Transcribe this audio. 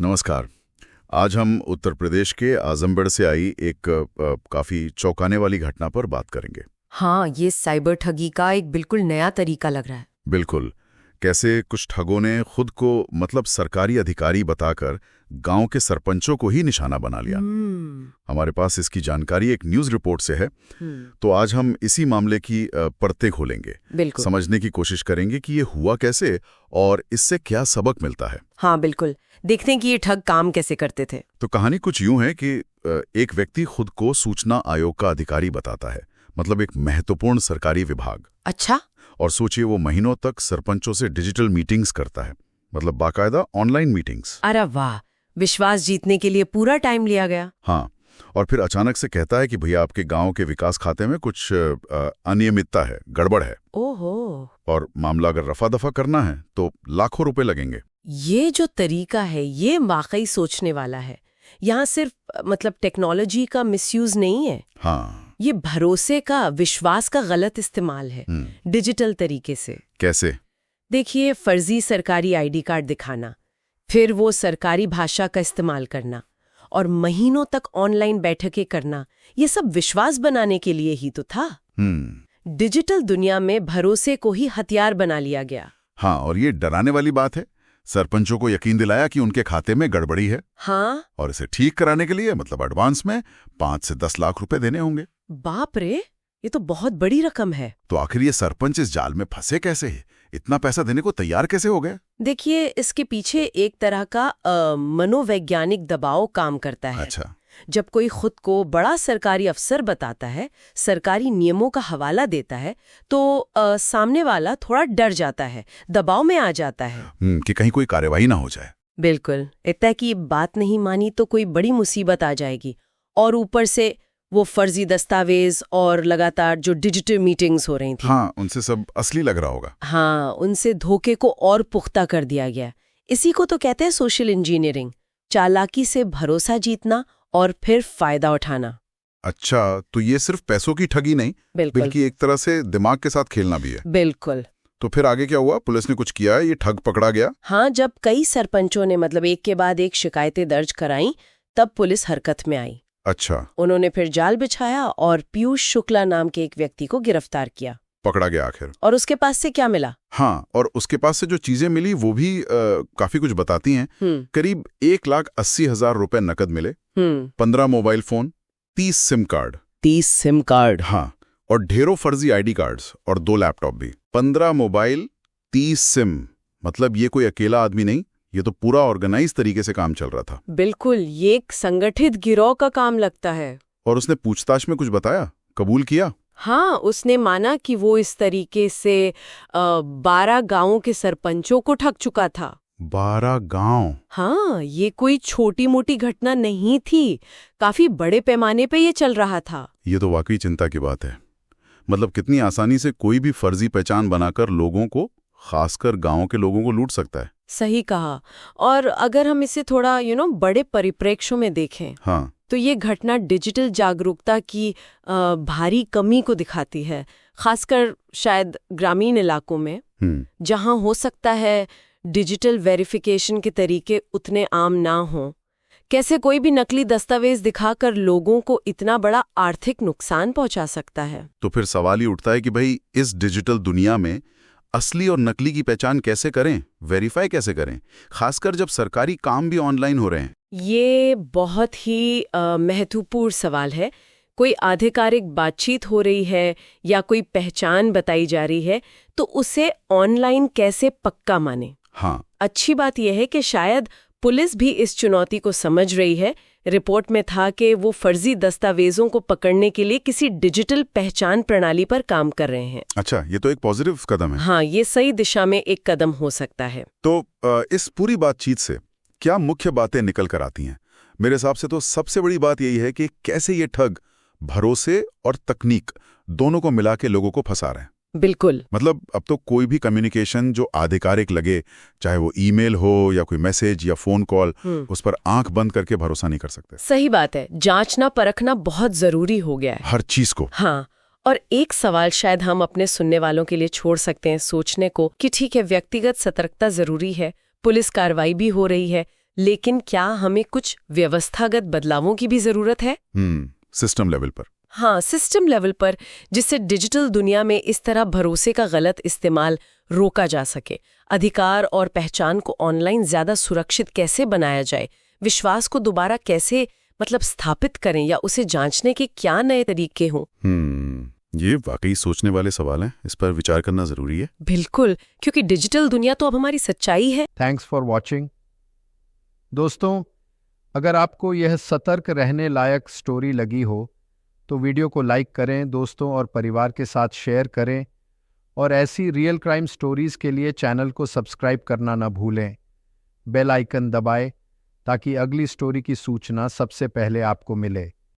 नमस्कार। आज हम उत्तर प्रदेश के आजमगढ़ से आई एक काफी चौंकाने वाली घटना पर बात करेंगे। हाँ, ये साइबर ठगी का एक बिल्कुल नया तरीका लग रहा है। बिल्कुल। कैसे कुछ ठगों ने खुद को मतलब सरकारी अधिकारी बताकर गांव के सरपंचों को ही निशाना बना लिया। हमारे पास इसकी जानकारी एक न्यूज रिपोर्ट से है। तो आज हम इसी मामले की परतें खोलेंगे, समझने की कोशिश करेंगे कि ये हुआ कैसे और इससे क्या सबक मिलता है। हाँ बिल्कुल, देखते हैं कि ये ठग काम कैसे करते थे। तो कहानी कुछ यूं है कि एक व्यक्ति खुद को सूचना आयोग का अधिकारी बताता है, मतलब एक महत्वपूर्ण सरकारी विभाग। अच्छा। और सोचिए वो महीनों तक सरपंचों से डिजिटल मीटिंग्स करता है, मतलब बाकायदा ऑनलाइन मीटिंग्स। अरे वाह, विश्वास जीतने के लिए पूरा टाइम लिया गया। हाँ, और फिर अचानक से कहता है कि भैया आपके गांव के विकास खाते में कुछ अनियमितता है, गड़बड़ है। ओहो। और मामला अगर रफा दफा करना है तो लाखों रुपए लगेंगे। ये जो तरीका है ये वाकई सोचने वाला है। यहाँ सिर्फ मतलब टेक्नोलॉजी का मिसयूज नहीं है। हाँ, ये भरोसे का, विश्वास का गलत इस्तेमाल है डिजिटल तरीके से। कैसे? देखिए, फर्जी सरकारी आईडी कार्ड दिखाना, फिर वो सरकारी भाषा का इस्तेमाल करना और महीनों तक ऑनलाइन बैठकें करना, ये सब विश्वास बनाने के लिए ही तो था। डिजिटल दुनिया में भरोसे को ही हथियार बना लिया गया। हाँ, और ये डराने वाली बात है। सरपंचों को यकीन दिलाया कि उनके खाते में गड़बड़ी है। हाँ, और इसे ठीक कराने के लिए मतलब एडवांस में 5 से 10 लाख रुपए देने होंगे। बाप रे, ये तो बहुत बड़ी रकम है। तो आखिर ये सरपंच इस जाल में फंसे कैसे है? इतना पैसा देने को तैयार कैसे हो गए? देखिए, इसके पीछे एक तरह का मनोवैज्ञानिक दबाव काम करता है। अच्छा। जब कोई खुद को बड़ा सरकारी अफसर बताता है, सरकारी नियमों का हवाला देता है, तो सामने वाला थोड़ा डर जाता है, दबाव में आ जाता है कि कहीं कोई कार्यवाही ना हो जाए। बिल्कुल, इतना कि बात नहीं मानी तो कोई बड़ी मुसीबत आ जाएगी। और ऊपर से वो फर्जी दस्तावेज और लगातार जो डिजिटल मीटिंग्स हो रही थी, हाँ, उनसे सब असली लग रहा होगा। हाँ, उनसे धोखे को और पुख्ता कर दिया गया। इसी को तो कहते हैं सोशल इंजीनियरिंग, चालाकी से भरोसा जीतना और फिर फायदा उठाना। अच्छा, तो ये सिर्फ पैसों की ठगी नहीं, बल्कि एक तरह से दिमाग के साथ खेलना भी है। बिल्कुल। तो फिर आगे क्या हुआ? पुलिस ने कुछ किया? ये ठग पकड़ा गया? हाँ, जब कई सरपंचों ने मतलब एक के बाद एक शिकायतें दर्ज कराई, तब पुलिस हरकत में आई। अच्छा। उन्होंने फिर जाल बिछाया और पीयूष शुक्ला नाम के एक व्यक्ति को गिरफ्तार किया। पकड़ा गया आखिर। और उसके पास से क्या मिला? हाँ, और उसके पास से जो चीजें मिली वो भी काफी कुछ बताती हैं। करीब 1,80,000 रुपए नकद मिले, 15 mobile phone, 30 SIM card. 30 SIM card? हाँ, और ढेरों फर्जी आईडी कार्ड्स और 2 लैपटॉप भी। 15 मोबाइल, 30 सिम, मतलब ये कोई अकेला आदमी नहीं, ये तो पूरा ऑर्गेनाइज तरीके से काम चल रहा था। बिल्कुल, ये एक संगठित गिरोह का काम लगता है। और उसने पूछताछ में कुछ बताया? कबूल किया? हाँ, उसने माना कि वो इस तरीके से 12 गांवों के सरपंचों को ठग चुका था। 12 गांव? हाँ, ये कोई छोटी मोटी घटना नहीं थी, काफी बड़े पैमाने पे ये चल रहा था। ये तो वाकई चिंता की बात है। मतलब कितनी आसानी से कोई भी फर्जी पहचान बनाकर लोगों को, खासकर गांव के लोगों को लूट सकता है। सही कहा। और अगर हम इसे थोड़ा बड़े परिप्रेक्ष्य में देखें, हाँ, तो ये घटना डिजिटल जागरूकता की भारी कमी को दिखाती है, खासकर शायद ग्रामीण इलाकों में, जहां हो सकता है डिजिटल वेरिफिकेशन के तरीके उतने आम ना हों। कैसे कोई भी नकली दस्तावेज दिखाकर लोगों को इतना बड़ा आर्थिक नुकसान पहुंचा सकता है। तो फिर सवाल ही उठता है कि भाई इस डिजिटल दुनिया में असली और नकली की पहचान कैसे करें, वेरीफाई कैसे करें, खासकर जब सरकारी काम भी ऑनलाइन हो रहे हैं। ये बहुत ही महत्वपूर्ण सवाल है। कोई आधिकारिक बातचीत हो रही है या कोई पहचान बताई जा रही है, तो उसे ऑनलाइन कैसे पक्का माने। हाँ, अच्छी बात यह है कि शायद पुलिस भी इस चुनौती को समझ रही है। रिपोर्ट में था कि वो फर्जी दस्तावेजों को पकड़ने के लिए किसी डिजिटल पहचान प्रणाली पर काम कर रहे हैं। अच्छा, ये तो एक पॉजिटिव कदम है। हाँ, ये सही दिशा में एक कदम हो सकता है। तो इस पूरी बातचीत से क्या मुख्य बातें निकल कर आती हैं? मेरे हिसाब से तो सबसे बड़ी बात यही है कि कैसे ये ठग भरोसे और तकनीक दोनों को मिला के लोगों को फंसा रहे हैं। बिल्कुल। मतलब अब तो कोई भी कम्युनिकेशन जो आधिकारिक लगे, चाहे वो ईमेल हो या कोई मैसेज या फोन कॉल, उस पर आंख बंद करके भरोसा नहीं कर सकते। सही बात है, जांचना परखना बहुत जरूरी हो गया है हर चीज को। हाँ, और एक सवाल शायद हम अपने सुनने वालों के लिए छोड़ सकते हैं सोचने को कि ठीक है, व्यक्तिगत सतर्कता जरूरी है, पुलिस कार्रवाई भी हो रही है, लेकिन क्या हमें कुछ व्यवस्थागत बदलावों की भी जरूरत है? सिस्टम लेवल पर। हाँ, सिस्टम लेवल पर, जिससे डिजिटल दुनिया में इस तरह भरोसे का गलत इस्तेमाल रोका जा सके। अधिकार और पहचान को ऑनलाइन ज्यादा सुरक्षित कैसे बनाया जाए, विश्वास को दोबारा कैसे स्थापित करें, या उसे जांचने के क्या नए तरीके हों। ये वाकई सोचने वाले सवाल हैं, इस पर विचार करना जरूरी है। बिल्कुल, क्योंकि डिजिटल दुनिया तो अब हमारी सच्चाई है। Thanks for watching. दोस्तों, अगर आपको यह सतर्क रहने लायक स्टोरी लगी हो तो वीडियो को लाइक करें, दोस्तों और परिवार के साथ शेयर करें, और ऐसी रियल क्राइम स्टोरीज के लिए चैनल को सब्सक्राइब करना न भूलें। बेल आइकन दबाएं ताकि अगली स्टोरी की सूचना सबसे पहले आपको मिले।